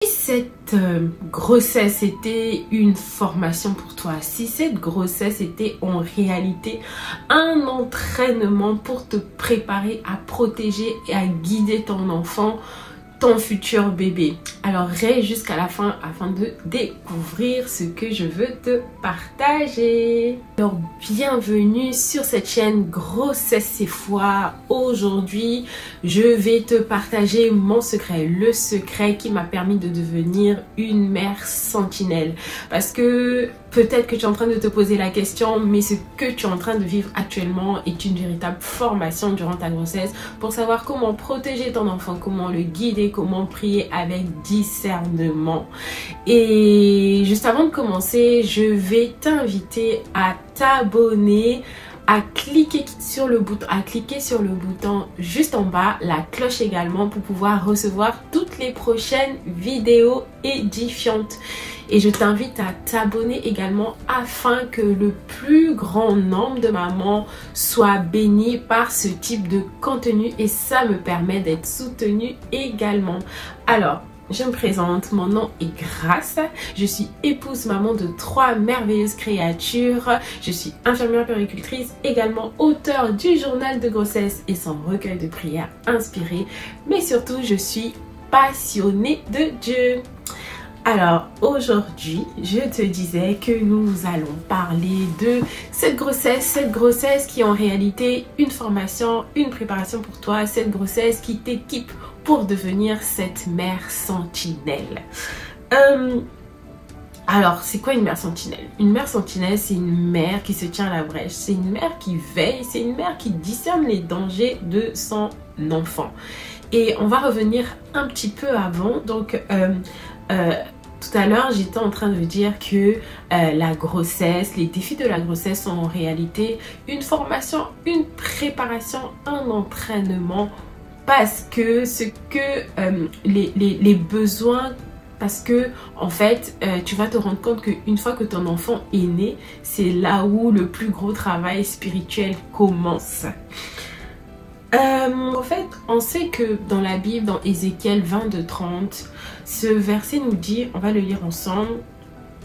Si cette grossesse était une formation pour toi, si cette grossesse était en réalité un entraînement pour te préparer à protéger et à guider ton enfant, ton futur bébé, alors reste jusqu'à la fin afin de découvrir ce que je veux te partager. Alors bienvenue sur cette chaîne Grossesse c'est foi. Aujourd'hui je vais te partager mon secret, le secret qui m'a permis de devenir une mère sentinelle. Parce que peut-être que tu es en train de te poser la question, mais ce que tu es en train de vivre actuellement est une véritable formation durant ta grossesse pour savoir comment protéger ton enfant, comment le guider, comment prier avec discernement. Et juste avant de commencer, je vais t'inviter à t'abonner, à cliquer sur le bouton juste en bas, la cloche également, pour pouvoir recevoir toutes les prochaines vidéos édifiantes. Et je t'invite à t'abonner également afin que le plus grand nombre de mamans soient bénies par ce type de contenu, et ça me permet d'être soutenue également. Alors, je me présente, mon nom est Grace, je suis épouse, maman de 3 merveilleuses créatures, je suis infirmière puéricultrice, également auteure du journal de grossesse et son recueil de prières inspiré, mais surtout je suis passionnée de Dieu. Alors aujourd'hui, je te disais que nous allons parler de cette grossesse qui est en réalité une formation, une préparation pour toi, cette grossesse qui t'équipe pour devenir cette mère sentinelle. Alors, c'est quoi une mère sentinelle? Une mère sentinelle, c'est une mère qui se tient à la brèche, c'est une mère qui veille, c'est une mère qui discerne les dangers de son enfant. Et on va revenir un petit peu avant, donc tout à l'heure, j'étais en train de dire que la grossesse, les défis de la grossesse sont en réalité une formation, une préparation, un entraînement, parce que ce que les besoins, parce que en fait, tu vas te rendre compte qu'une fois que ton enfant est né, c'est là où le plus gros travail spirituel commence. En fait, on sait que dans la Bible, dans Ézéchiel 22:30, ce verset nous dit, on va le lire ensemble,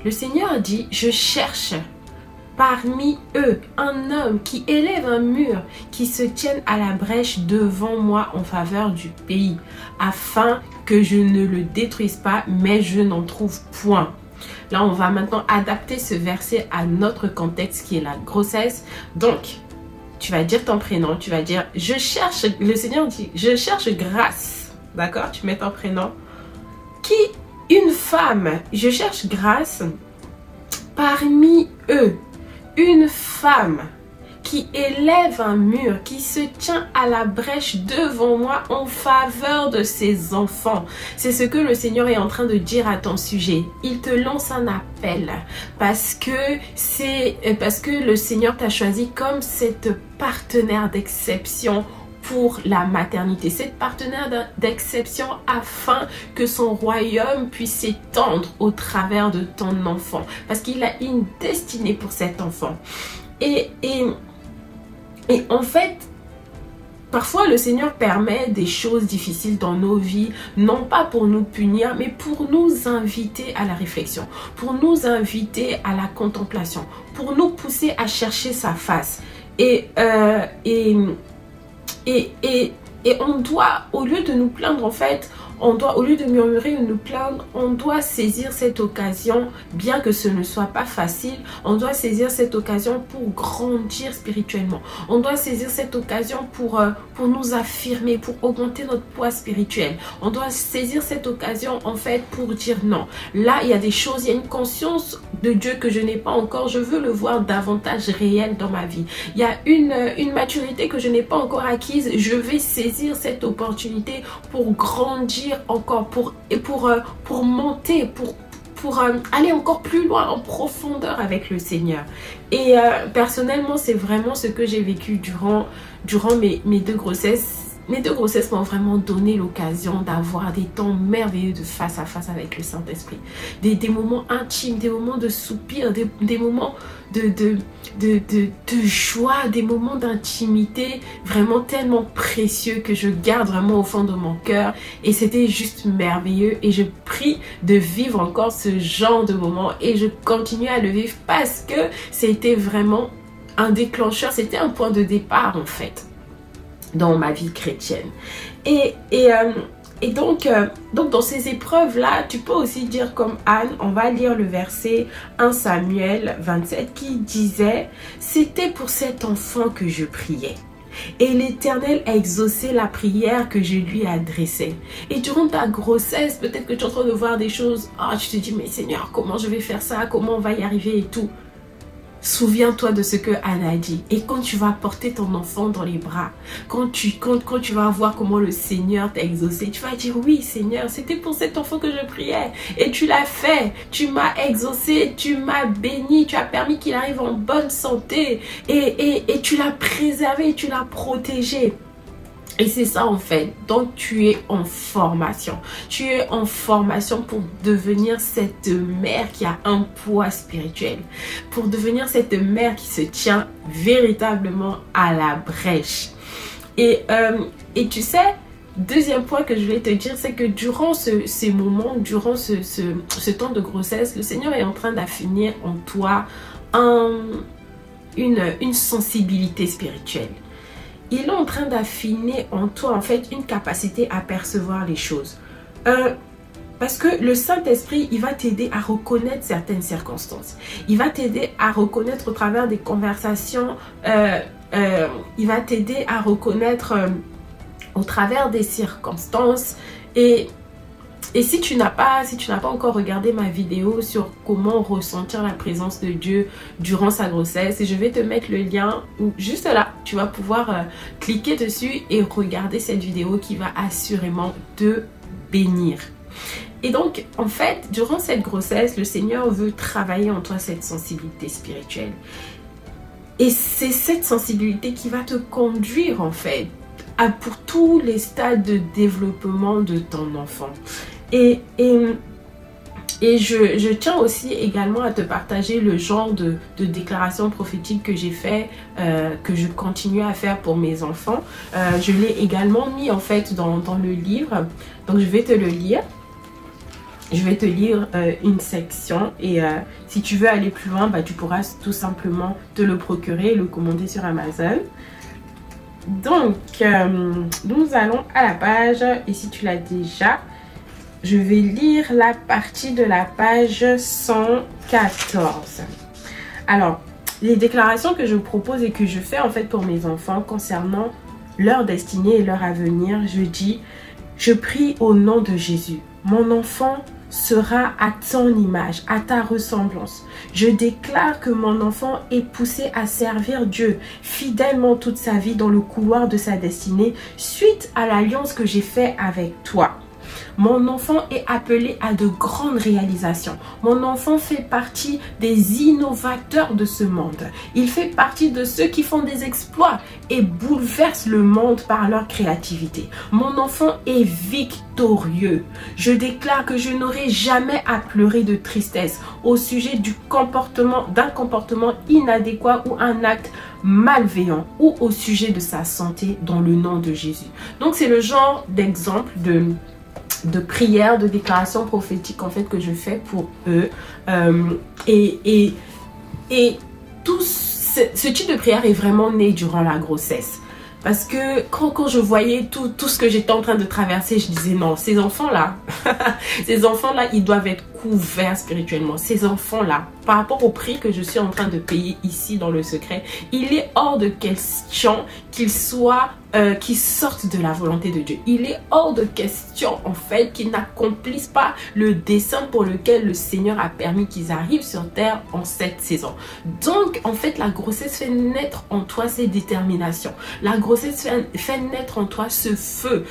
le Seigneur dit, je cherche parmi eux un homme qui élève un mur, qui se tienne à la brèche devant moi en faveur du pays, afin que je ne le détruise pas, mais je n'en trouve point. Là, on va maintenant adapter ce verset à notre contexte qui est la grossesse. Donc, tu vas dire ton prénom, tu vas dire je cherche, le Seigneur dit je cherche Grace, d'accord? Tu mets ton prénom. Qui? Une femme, je cherche Grace parmi eux, une femme qui élève un mur, qui se tient à la brèche devant moi en faveur de ses enfants. C'est ce que le Seigneur est en train de dire à ton sujet. Il te lance un appel parce que le Seigneur t'a choisi comme cette partenaire d'exception pour la maternité, cette partenaire d'exception afin que son royaume puisse s'étendre au travers de ton enfant, parce qu'il a une destinée pour cet enfant. Et en fait, parfois le Seigneur permet des choses difficiles dans nos vies, non pas pour nous punir, mais pour nous inviter à la réflexion, pour nous inviter à la contemplation, pour nous pousser à chercher sa face. Et on doit, au lieu de nous plaindre, en fait, au lieu de murmurer ou nous plaindre, on doit saisir cette occasion, bien que ce ne soit pas facile, on doit saisir cette occasion pour grandir spirituellement. On doit saisir cette occasion pour nous affirmer, pour augmenter notre poids spirituel. On doit saisir cette occasion, en fait, pour dire non. Là, il y a des choses, il y a une conscience de Dieu que je n'ai pas encore. Je veux le voir davantage réel dans ma vie. Il y a une maturité que je n'ai pas encore acquise. Je vais saisir cette opportunité pour grandir encore, pour monter, pour aller encore plus loin en profondeur avec le Seigneur. Et personnellement, c'est vraiment ce que j'ai vécu durant mes 2 grossesses. mes 2 grossesses m'ont vraiment donné l'occasion d'avoir des temps merveilleux de face à face avec le Saint-Esprit. Des moments intimes, des moments de soupir, des moments de joie, des moments d'intimité vraiment tellement précieux que je garde vraiment au fond de mon cœur. Et c'était juste merveilleux. Et je prie de vivre encore ce genre de moments. Et je continue à le vivre parce que c'était vraiment un déclencheur. C'était un point de départ en fait dans ma vie chrétienne. Et donc dans ces épreuves-là, tu peux aussi dire comme Anne, on va lire le verset 1 Samuel 27 qui disait « C'était pour cet enfant que je priais. Et l'Éternel a exaucé la prière que je lui adressais. » Et durant ta grossesse, peut-être que tu es en train de voir des choses, tu te dis « Mais Seigneur, comment je vais faire ça? Comment on va y arriver et tout ?» Souviens-toi de ce que Anne a dit. Et quand tu vas porter ton enfant dans les bras, quand tu vas voir comment le Seigneur t'a exaucé, tu vas dire oui Seigneur, c'était pour cet enfant que je priais. Et tu l'as fait. Tu m'as exaucé, tu m'as béni, tu as permis qu'il arrive en bonne santé. Et tu l'as préservé, tu l'as protégé. Et c'est ça en fait. Donc tu es en formation. Tu es en formation pour devenir cette mère qui a un poids spirituel. Pour devenir cette mère qui se tient véritablement à la brèche. Et tu sais, deuxième point que je voulais te dire, c'est que durant ces moments, durant ce temps de grossesse, le Seigneur est en train d'affinir en toi une sensibilité spirituelle. Il est en train d'affiner en toi en fait une capacité à percevoir les choses. Parce que le Saint-Esprit, il va t'aider à reconnaître certaines circonstances. Il va t'aider à reconnaître au travers des conversations. Il va t'aider à reconnaître au travers des circonstances. Et si tu n'as pas encore regardé ma vidéo sur comment ressentir la présence de Dieu durant sa grossesse, je vais te mettre le lien juste là. Tu vas pouvoir cliquer dessus et regarder cette vidéo qui va assurément te bénir. Et donc, en fait, durant cette grossesse, le Seigneur veut travailler en toi cette sensibilité spirituelle. Et c'est cette sensibilité qui va te conduire, en fait, pour tous les stades de développement de ton enfant. Et je tiens aussi également à te partager le genre de déclaration prophétique que j'ai fait, que je continue à faire pour mes enfants. Je l'ai également mis en fait dans le livre. Donc je vais te le lire. Je vais te lire une section et si tu veux aller plus loin, tu pourras tout simplement te le procurer et le commander sur Amazon. Donc, nous allons à la page et si tu l'as déjà... Je vais lire la partie de la page 114. Alors, les déclarations que je vous propose et que je fais en fait pour mes enfants concernant leur destinée et leur avenir, je dis, je prie au nom de Jésus. Mon enfant sera à ton image, à ta ressemblance. Je déclare que mon enfant est poussé à servir Dieu fidèlement toute sa vie dans le couloir de sa destinée suite à l'alliance que j'ai faite avec toi. Mon enfant est appelé à de grandes réalisations. Mon enfant fait partie des innovateurs de ce monde. Il fait partie de ceux qui font des exploits et bouleversent le monde par leur créativité. Mon enfant est victorieux. Je déclare que je n'aurai jamais à pleurer de tristesse au sujet d'un comportement inadéquat ou un acte malveillant ou au sujet de sa santé dans le nom de Jésus. Donc c'est le genre d'exemple de prière, de déclaration prophétique en fait que je fais pour eux et tout ce type de prière est vraiment né durant la grossesse parce que quand je voyais tout ce que j'étais en train de traverser, je disais non, ces enfants là ces enfants là ils doivent être couverts spirituellement. Ces enfants là, par rapport au prix que je suis en train de payer ici dans le secret, il est hors de question qu'ils soient qui sortent de la volonté de Dieu. Il est hors de question en fait qu'ils n'accomplissent pas le dessein pour lequel le Seigneur a permis qu'ils arrivent sur terre en cette saison. Donc en fait la grossesse fait naître en toi ces déterminations. La grossesse fait naître en toi ce feu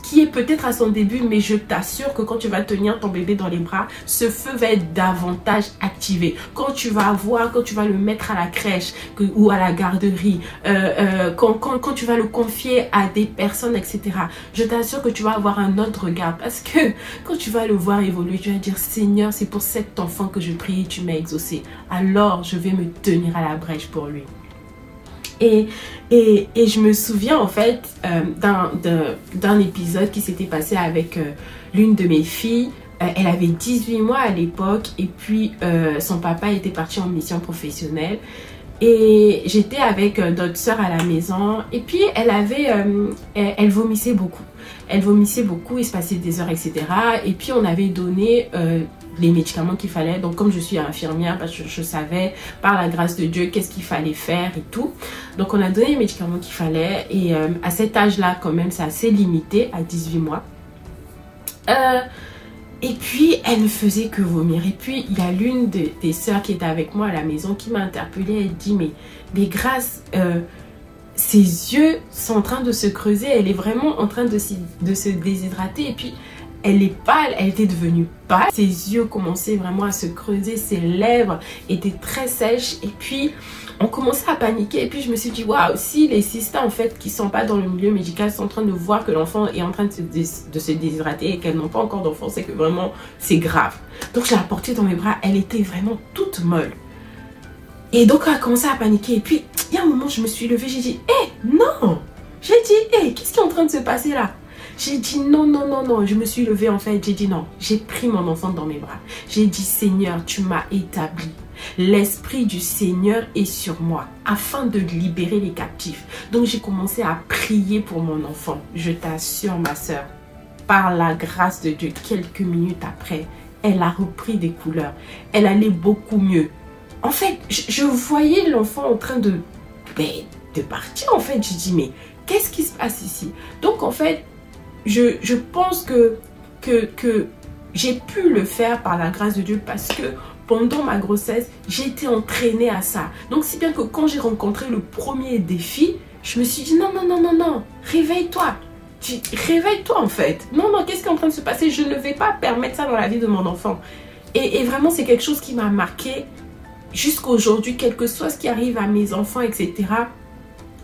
qui est peut-être à son début, mais je t'assure que quand tu vas tenir ton bébé dans les bras, ce feu va être davantage activé. Quand tu vas le mettre à la crèche ou à la garderie, quand tu vas le confier à des personnes, etc., je t'assure que tu vas avoir un autre regard, parce que quand tu vas le voir évoluer, tu vas dire, Seigneur, c'est pour cet enfant que je prie, tu m'as exaucé. Alors, je vais me tenir à la brèche pour lui. Et je me souviens en fait d'un épisode qui s'était passé avec l'une de mes filles. Elle avait 18 mois à l'époque et puis son papa était parti en mission professionnelle. Et j'étais avec d'autres sœurs à la maison et puis elle vomissait beaucoup. Elle vomissait beaucoup, il se passait des heures, etc. Et puis on avait donné les médicaments qu'il fallait. Donc comme je suis infirmière, parce que je savais par la grâce de Dieu qu'est-ce qu'il fallait faire et tout. Donc on a donné les médicaments qu'il fallait. Et à cet âge-là quand même, c'est assez limité, à 18 mois. Et puis, elle ne faisait que vomir. Et puis, il y a l'une des sœurs qui était avec moi à la maison qui m'a interpellée. Elle dit, mais Grâce, ses yeux sont en train de se creuser. Elle est vraiment en train de se déshydrater. Et puis, elle est pâle. Elle était devenue pâle. Ses yeux commençaient vraiment à se creuser. Ses lèvres étaient très sèches. Et puis, on commençait à paniquer. Et puis, je me suis dit, waouh, si les sisters, en fait, qui ne sont pas dans le milieu médical, sont en train de voir que l'enfant est en train de se déshydrater et qu'elles n'ont pas encore d'enfant, c'est que vraiment, c'est grave. Donc, je l'ai apportée dans mes bras. Elle était vraiment toute molle. Et donc, elle a commencé à paniquer. Et puis, il y a un moment, je me suis levée. J'ai dit, hé, non. J'ai dit, hé, qu'est-ce qui est en train de se passer là? J'ai dit non, non, non, non. Je me suis levée en fait. J'ai dit non. J'ai pris mon enfant dans mes bras. J'ai dit, Seigneur, tu m'as établi. L'Esprit du Seigneur est sur moi afin de libérer les captifs. Donc j'ai commencé à prier pour mon enfant. Je t'assure, ma soeur, par la grâce de Dieu, quelques minutes après, elle a repris des couleurs. Elle allait beaucoup mieux. En fait, je voyais l'enfant en train de partir. En fait, j'ai dit, mais qu'est-ce qui se passe ici? Donc en fait, je pense que j'ai pu le faire par la grâce de Dieu parce que pendant ma grossesse, j'ai été entraînée à ça. Donc, si bien que quand j'ai rencontré le premier défi, je me suis dit non, non, non, non, non, réveille-toi. Réveille-toi en fait. Non, non, qu'est-ce qui est en train de se passer? Je ne vais pas permettre ça dans la vie de mon enfant. Et vraiment, c'est quelque chose qui m'a marqué jusqu'à aujourd'hui, quel que soit ce qui arrive à mes enfants, etc.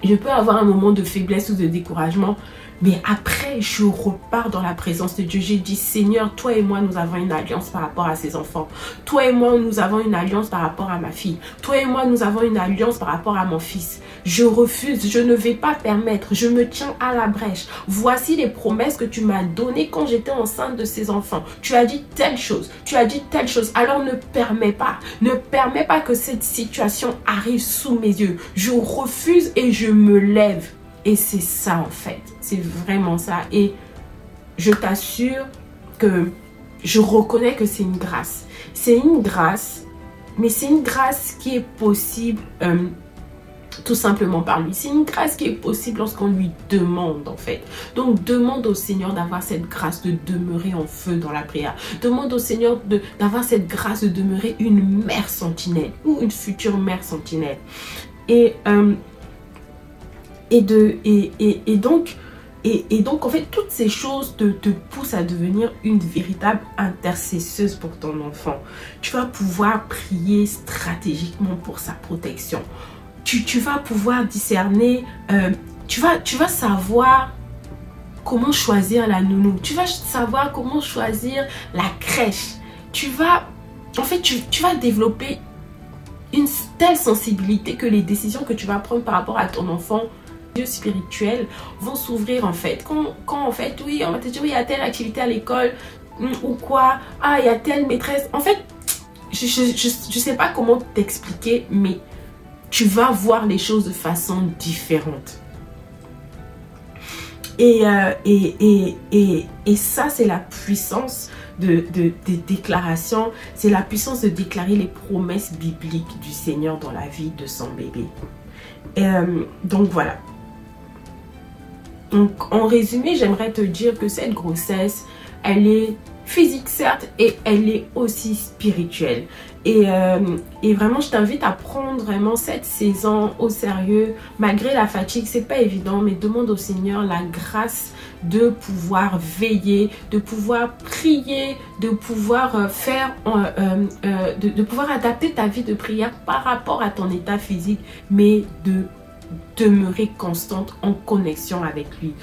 Je peux avoir un moment de faiblesse ou de découragement. Mais après, je repars dans la présence de Dieu. J'ai dit, Seigneur, toi et moi, nous avons une alliance par rapport à ces enfants. Toi et moi, nous avons une alliance par rapport à ma fille. Toi et moi, nous avons une alliance par rapport à mon fils. Je refuse, je ne vais pas permettre. Je me tiens à la brèche. Voici les promesses que tu m'as données quand j'étais enceinte de ces enfants. Tu as dit telle chose, tu as dit telle chose. Alors ne permets pas que cette situation arrive sous mes yeux. Je refuse et je me lève. Et c'est ça en fait, c'est vraiment ça. Et je t'assure que je reconnais que c'est une grâce. C'est une grâce, mais c'est une grâce qui est possible tout simplement par lui. C'est une grâce qui est possible lorsqu'on lui demande en fait. Donc demande au Seigneur d'avoir cette grâce de demeurer en feu dans la prière. Demande au Seigneur d'avoir cette grâce de demeurer une mère sentinelle ou une future mère sentinelle. Et donc en fait toutes ces choses te poussent à devenir une véritable intercesseuse pour ton enfant. Tu vas pouvoir prier stratégiquement pour sa protection. Tu vas pouvoir discerner, tu vas savoir comment choisir la nounou. Tu vas savoir comment choisir la crèche. Tu vas développer une telle sensibilité que les décisions que tu vas prendre par rapport à ton enfant spirituels vont s'ouvrir en fait. Quand en fait, oui, on va te dire, oui, il y a telle activité à l'école ou quoi, ah, il y a telle maîtresse. En fait, je sais pas comment t'expliquer, mais tu vas voir les choses de façon différente. Et ça, c'est la puissance des déclarations. C'est la puissance de déclarer les promesses bibliques du Seigneur dans la vie de son bébé. Donc voilà. Donc en résumé, j'aimerais te dire que cette grossesse, elle est physique certes, et elle est aussi spirituelle. Et vraiment, je t'invite à prendre vraiment cette saison au sérieux. Malgré la fatigue, c'est pas évident, mais demande au Seigneur la grâce de pouvoir veiller, de pouvoir prier, de pouvoir de pouvoir adapter ta vie de prière par rapport à ton état physique, mais de demeurer constante en connexion avec lui.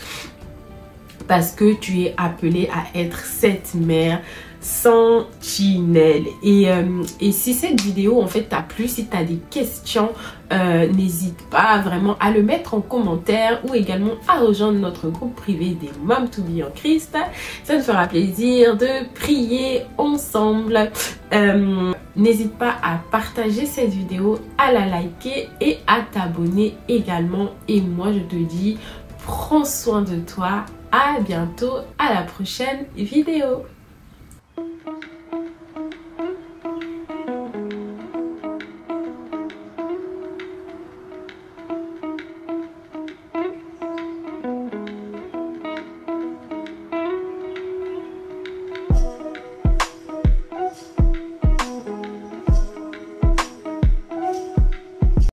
Parce que tu es appelé à être cette mère sentinelle. Et si cette vidéo en fait t'a plu, si tu as des questions, n'hésite pas vraiment à le mettre en commentaire ou également à rejoindre notre groupe privé des Moms to Be en Christ. Ça me fera plaisir de prier ensemble. N'hésite pas à partager cette vidéo, à la liker et à t'abonner également. Et moi je te dis, prends soin de toi. À bientôt, à la prochaine vidéo.